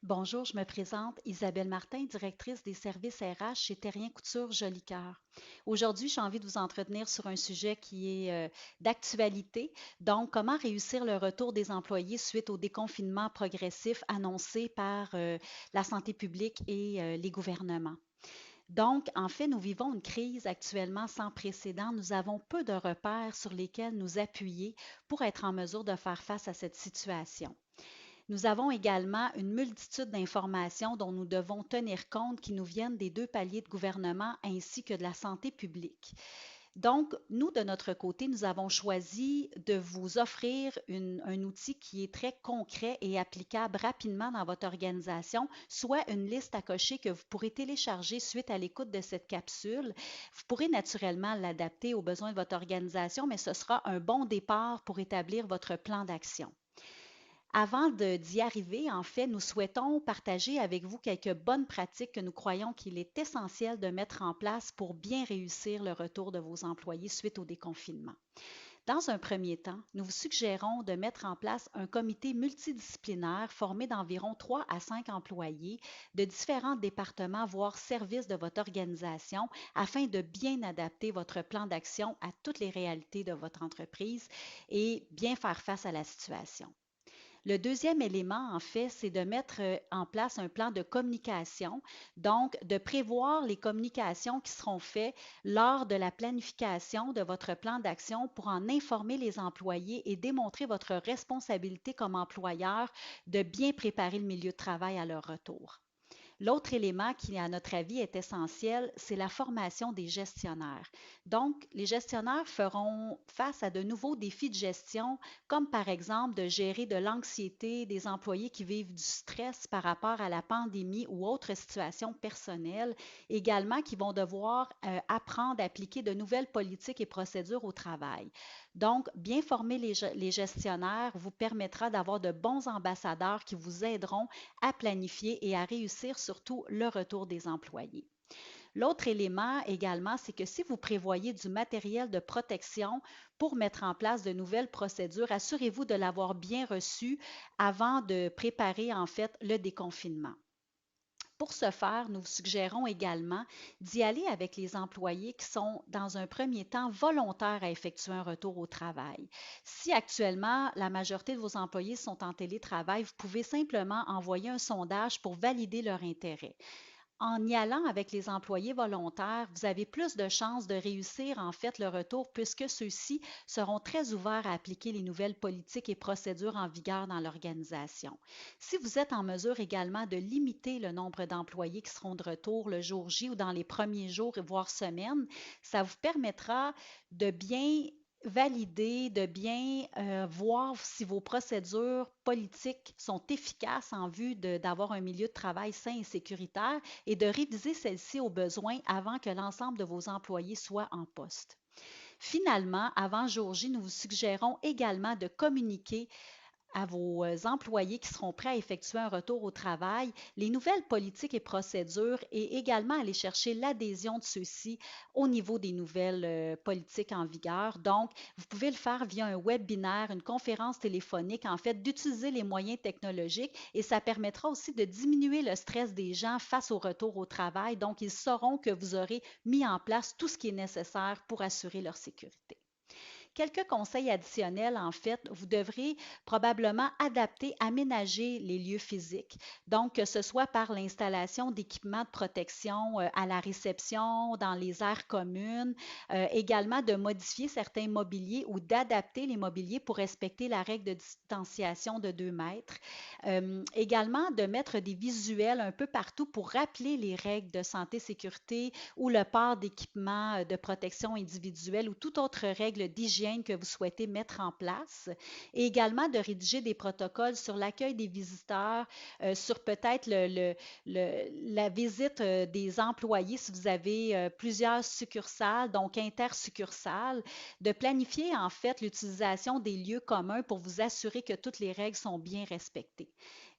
Bonjour, je me présente Isabelle Martin, directrice des services RH chez Terrien Couture Jolicoeur. Aujourd'hui, j'ai envie de vous entretenir sur un sujet qui est d'actualité. Donc, comment réussir le retour des employés suite au déconfinement progressif annoncé par la santé publique et les gouvernements. Donc, en fait, nous vivons une crise actuellement sans précédent. Nous avons peu de repères sur lesquels nous appuyer pour être en mesure de faire face à cette situation. Nous avons également une multitude d'informations dont nous devons tenir compte qui nous viennent des deux paliers de gouvernement ainsi que de la santé publique. Donc, nous, de notre côté, nous avons choisi de vous offrir un outil qui est très concret et applicable rapidement dans votre organisation, soit une liste à cocher que vous pourrez télécharger suite à l'écoute de cette capsule. Vous pourrez naturellement l'adapter aux besoins de votre organisation, mais ce sera un bon départ pour établir votre plan d'action. Avant d'y arriver, en fait, nous souhaitons partager avec vous quelques bonnes pratiques que nous croyons qu'il est essentiel de mettre en place pour bien réussir le retour de vos employés suite au déconfinement. Dans un premier temps, nous vous suggérons de mettre en place un comité multidisciplinaire formé d'environ 3 à 5 employés de différents départements, voire services de votre organisation, afin de bien adapter votre plan d'action à toutes les réalités de votre entreprise et bien faire face à la situation. Le deuxième élément, en fait, c'est de mettre en place un plan de communication, donc de prévoir les communications qui seront faites lors de la planification de votre plan d'action pour en informer les employés et démontrer votre responsabilité comme employeur de bien préparer le milieu de travail à leur retour. L'autre élément qui, à notre avis, est essentiel, c'est la formation des gestionnaires. Donc, les gestionnaires feront face à de nouveaux défis de gestion, comme par exemple de gérer de l'anxiété des employés qui vivent du stress par rapport à la pandémie ou autres situations personnelles, également qui vont devoir apprendre à appliquer de nouvelles politiques et procédures au travail. Donc, bien former les gestionnaires vous permettra d'avoir de bons ambassadeurs qui vous aideront à planifier et à réussir surtout le retour des employés. L'autre élément également, c'est que si vous prévoyez du matériel de protection pour mettre en place de nouvelles procédures, assurez-vous de l'avoir bien reçu avant de préparer en fait le déconfinement. Pour ce faire, nous vous suggérons également d'y aller avec les employés qui sont, dans un premier temps, volontaires à effectuer un retour au travail. Si actuellement, la majorité de vos employés sont en télétravail, vous pouvez simplement envoyer un sondage pour valider leur intérêt. En y allant avec les employés volontaires, vous avez plus de chances de réussir en fait le retour puisque ceux-ci seront très ouverts à appliquer les nouvelles politiques et procédures en vigueur dans l'organisation. Si vous êtes en mesure également de limiter le nombre d'employés qui seront de retour le jour J ou dans les premiers jours, voire semaines, ça vous permettra de bien valider, de bien voir si vos procédures politiques sont efficaces en vue d'avoir un milieu de travail sain et sécuritaire et de réviser celles-ci au besoin avant que l'ensemble de vos employés soient en poste. Finalement, avant jour J, nous vous suggérons également de communiquer à vos employés qui seront prêts à effectuer un retour au travail, les nouvelles politiques et procédures et également aller chercher l'adhésion de ceux-ci au niveau des nouvelles politiques en vigueur. Donc, vous pouvez le faire via un webinaire, une conférence téléphonique, en fait, d'utiliser les moyens technologiques et ça permettra aussi de diminuer le stress des gens face au retour au travail. Donc, ils sauront que vous aurez mis en place tout ce qui est nécessaire pour assurer leur sécurité. Quelques conseils additionnels, en fait, vous devrez probablement adapter, aménager les lieux physiques. Donc, que ce soit par l'installation d'équipements de protection à la réception, dans les aires communes, également de modifier certains mobiliers ou d'adapter les mobiliers pour respecter la règle de distanciation de 2 mètres. Également, de mettre des visuels un peu partout pour rappeler les règles de santé-sécurité ou le port d'équipements de protection individuelle ou toute autre règle d'hygiène que vous souhaitez mettre en place. Et également de rédiger des protocoles sur l'accueil des visiteurs, sur peut-être la visite des employés si vous avez plusieurs succursales, donc intersuccursales, de planifier en fait l'utilisation des lieux communs pour vous assurer que toutes les règles sont bien respectées.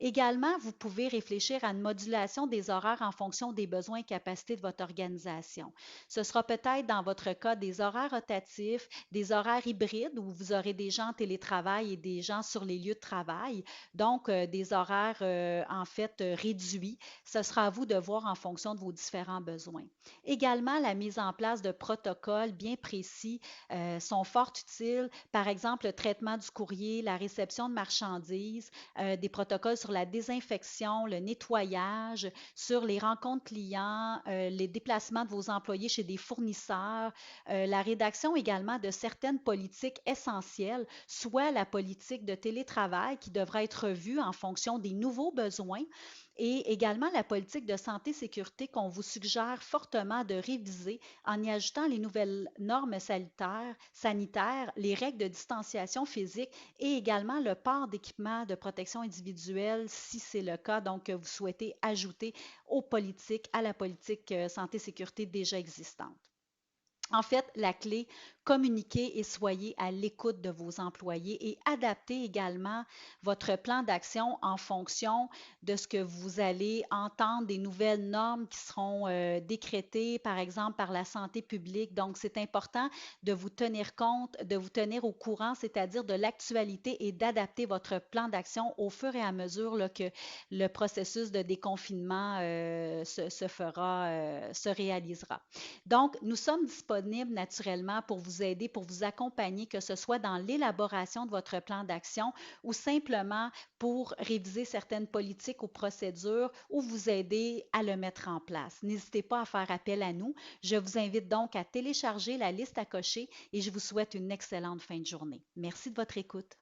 Également, vous pouvez réfléchir à une modulation des horaires en fonction des besoins et capacités de votre organisation. Ce sera peut-être dans votre cas des horaires rotatifs, des horaires hybrides où vous aurez des gens en télétravail et des gens sur les lieux de travail, donc des horaires en fait réduits. Ce sera à vous de voir en fonction de vos différents besoins. Également, la mise en place de protocoles bien précis sont fort utiles. Par exemple, le traitement du courrier, la réception de marchandises, des protocoles sur la désinfection, le nettoyage, sur les rencontres clients, les déplacements de vos employés chez des fournisseurs, la rédaction également de certaines politiques essentielles, soit la politique de télétravail qui devra être revue en fonction des nouveaux besoins et également la politique de santé-sécurité qu'on vous suggère fortement de réviser en y ajoutant les nouvelles normes sanitaires, les règles de distanciation physique et également le port d'équipements de protection individuelle si c'est le cas, donc que vous souhaitez ajouter à la politique santé-sécurité déjà existante. En fait, la clé, communiquez et soyez à l'écoute de vos employés et adaptez également votre plan d'action en fonction de ce que vous allez entendre, des nouvelles normes qui seront décrétées, par exemple, par la santé publique. Donc, c'est important de vous tenir compte, de vous tenir au courant, c'est-à-dire de l'actualité et d'adapter votre plan d'action au fur et à mesure là, que le processus de déconfinement se réalisera. Donc, nous sommes disponibles naturellement pour vous aider, pour vous accompagner, que ce soit dans l'élaboration de votre plan d'action ou simplement pour réviser certaines politiques ou procédures ou vous aider à le mettre en place. N'hésitez pas à faire appel à nous. Je vous invite donc à télécharger la liste à cocher et je vous souhaite une excellente fin de journée. Merci de votre écoute.